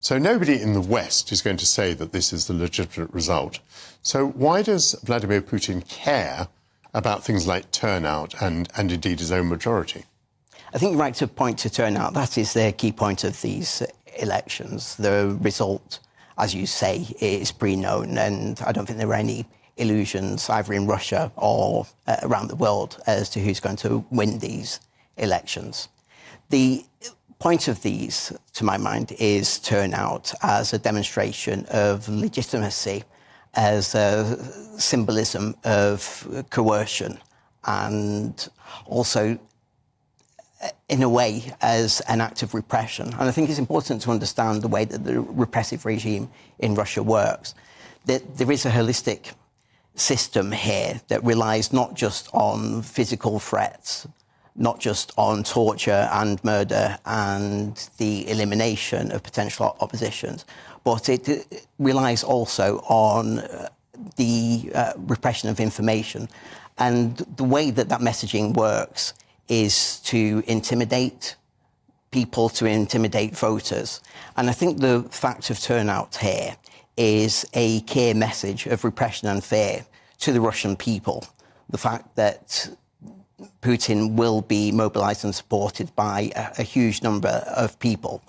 So nobody in the West is going to say that this is the legitimate result. So why does Vladimir Putin care about things like turnout and indeed his own majority? I think you're right to point to turnout. That is the key point of these elections. The result, as you say, is pre-known, and I don't think there are any illusions either in Russia or around the world as to who's going to win these elections. The point of these, to my mind, is turnout as a demonstration of legitimacy, as a symbolism of coercion, and also, in a way, as an act of repression. And I think it's important to understand the way that the repressive regime in Russia works. That there is a holistic system here that relies not just on physical threats, not just on torture and murder and the elimination of potential oppositions, but it relies also on the repression of information. And the way that that messaging works is to intimidate people, to intimidate voters. And I think the fact of turnout here is a clear message of repression and fear to the Russian people. The fact that Putin will be mobilized and supported by a huge number of people.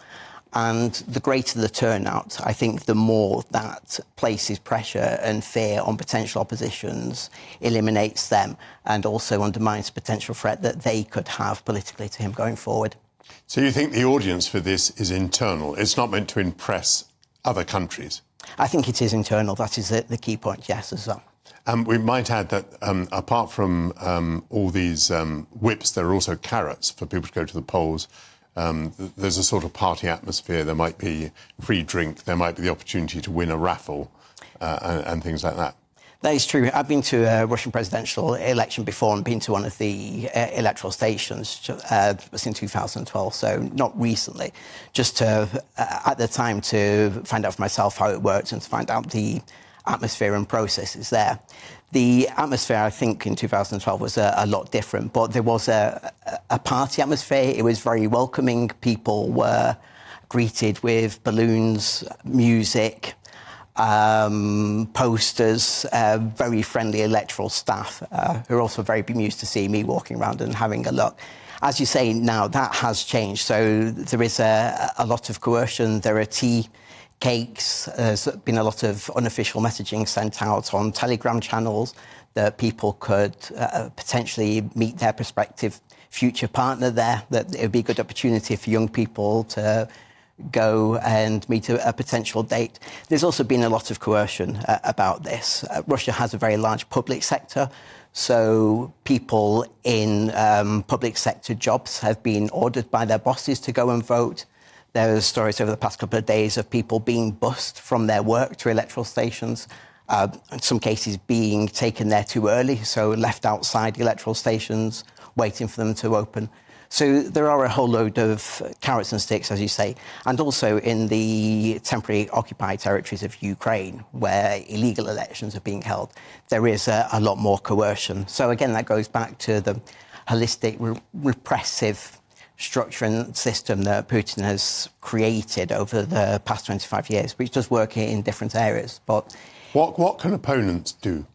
And the greater the turnout, I think the more that places pressure and fear on potential oppositions, eliminates them, and also undermines the potential threat that they could have politically to him going forward. So you think the audience for this is internal? It's not meant to impress other countries? I think it is internal. That is the key point, yes, as well. We might add that apart from all these whips, there are also carrots for people to go to the polls. There's a sort of party atmosphere. There might be free drink. There might be the opportunity to win a raffle and things like that. That is true. I've been to a Russian presidential election before and been to one of the electoral stations. It was in 2012, so not recently. Just to, at the time, to find out for myself how it worked and to find out the atmosphere and processes there. The atmosphere, I think, in 2012 was a lot different, but there was a party atmosphere. It was very welcoming. People were greeted with balloons, music, posters, very friendly electoral staff who are also very bemused to see me walking around and having a look. As you say now, that has changed. So there is a lot of coercion. There are tea cakes. There's been a lot of unofficial messaging sent out on Telegram channels that people could potentially meet their prospective future partner there, that it would be a good opportunity for young people to go and meet a potential date. There's also been a lot of coercion about this. Russia has a very large public sector, so people in public sector jobs have been ordered by their bosses to go and vote. There are stories over the past couple of days of people being bussed from their work to electoral stations, in some cases being taken there too early, so left outside electoral stations, waiting for them to open. So there are a whole load of carrots and sticks, as you say, and also in the temporary occupied territories of Ukraine, where illegal elections are being held, there is a lot more coercion. So again, that goes back to the holistic repressive structure and system that Putin has created over the past 25 years, which does work in different areas. But what can opponents do?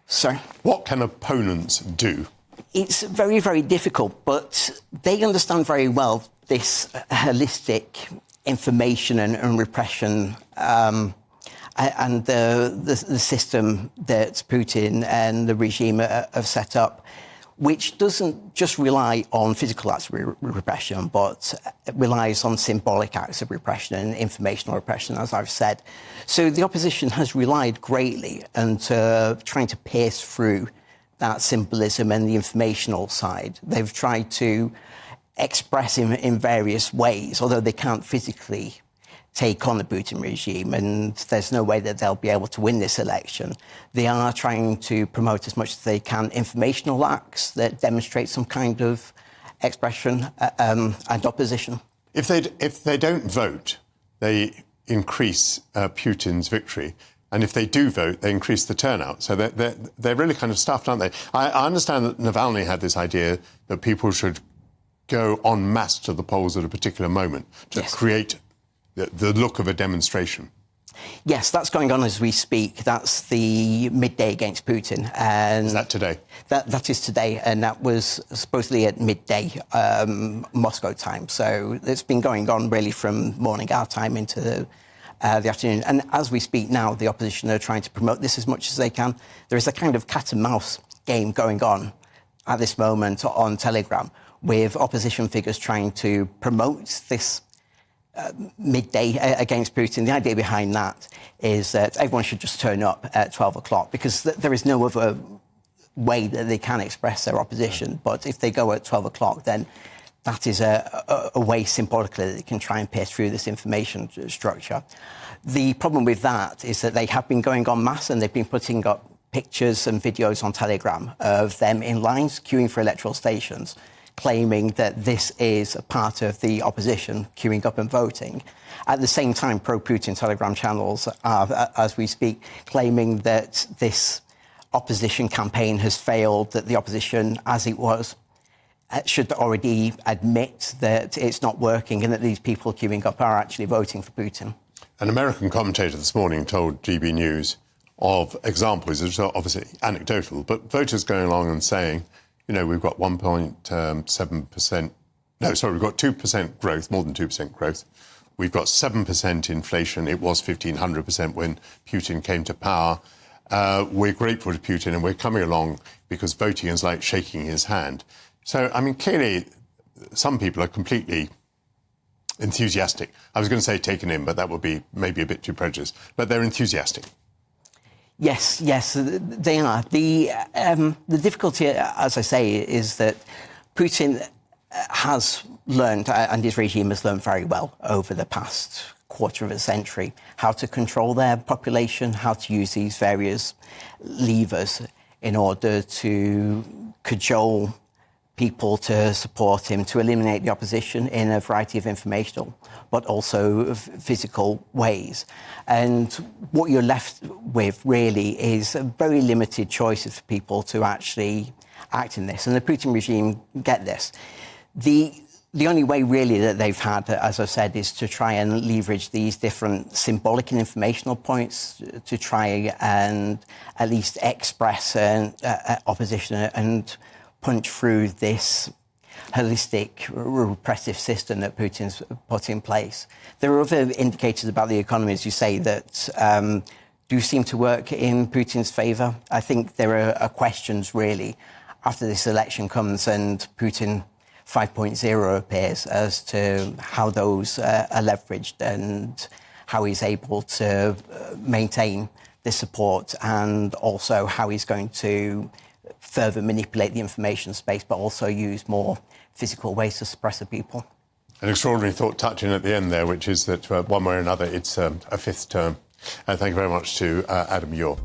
Sorry? What can opponents do? It's very, very difficult, but they understand very well this holistic information and repression and the system that Putin and the regime have set up, which doesn't just rely on physical acts of repression, but relies on symbolic acts of repression and informational repression, as I've said. So the opposition has relied greatly into trying to pierce through that symbolism and the informational side. They've tried to express in various ways, although they can't physically take on the Putin regime, and there's no way that they'll be able to win this election. They are trying to promote as much as they can informational acts that demonstrate some kind of expression and opposition. If they don't vote, they increase Putin's victory. And if they do vote, they increase the turnout. So they're really kind of stuffed, aren't they? I understand that Navalny had this idea that people should go en masse to the polls at a particular moment to create the look of a demonstration. Yes, that's going on as we speak. That's the midday against Putin. And Is that today? That is today, and that was supposedly at midday Moscow time. So it's been going on really from morning our time into the afternoon. And as we speak now, the opposition are trying to promote this as much as they can. There is a kind of cat and mouse game going on at this moment on Telegram, with opposition figures trying to promote this midday against Putin. The idea behind that is that everyone should just turn up at 12 o'clock, because there is no other way that they can express their opposition. But if they go at 12 o'clock, then that is a way symbolically that they can try and pierce through this information structure. The problem with that is that they have been going en masse, and they've been putting up pictures and videos on Telegram of them in lines queuing for electoral stations, claiming that this is a part of the opposition queuing up and voting. At the same time, pro-Putin Telegram channels are, as we speak, claiming that this opposition campaign has failed, that the opposition, as it was, should already admit that it's not working, and that these people queuing up are actually voting for Putin. An American commentator this morning told GB News of examples, which are obviously anecdotal, but voters going along and saying, you know, we've got 1.7%, no, sorry, we've got 2% growth, more than 2% growth. We've got 7% inflation. It was 1,500% when Putin came to power. We're grateful to Putin, and we're coming along because voting is like shaking his hand. So, I mean, clearly, some people are completely enthusiastic. I was going to say taken in, but that would be maybe a bit too prejudiced. But they're enthusiastic. Yes, they are. The difficulty, as I say, is that Putin has learned, and his regime has learned very well over the past quarter of a century, how to control their population, how to use these various levers in order to cajole people to support him, to eliminate the opposition in a variety of informational but also physical ways. And what you're left with really is a very limited choices for people to actually act in this. And the Putin regime get this. The only way really that they've had, as I said, is to try and leverage these different symbolic and informational points to try and at least express opposition and punch through this holistic repressive system that Putin's put in place. There are other indicators about the economy, as you say, that do seem to work in Putin's favour. I think there are questions, really, after this election comes and Putin 5.0 appears, as to how those are leveraged and how he's able to maintain this support, and also how he's going to further manipulate the information space, but also use more physical ways to suppress the people. An extraordinary thought touching at the end there, which is that one way or another, it's a fifth term. Thank you very much to Adam Ure.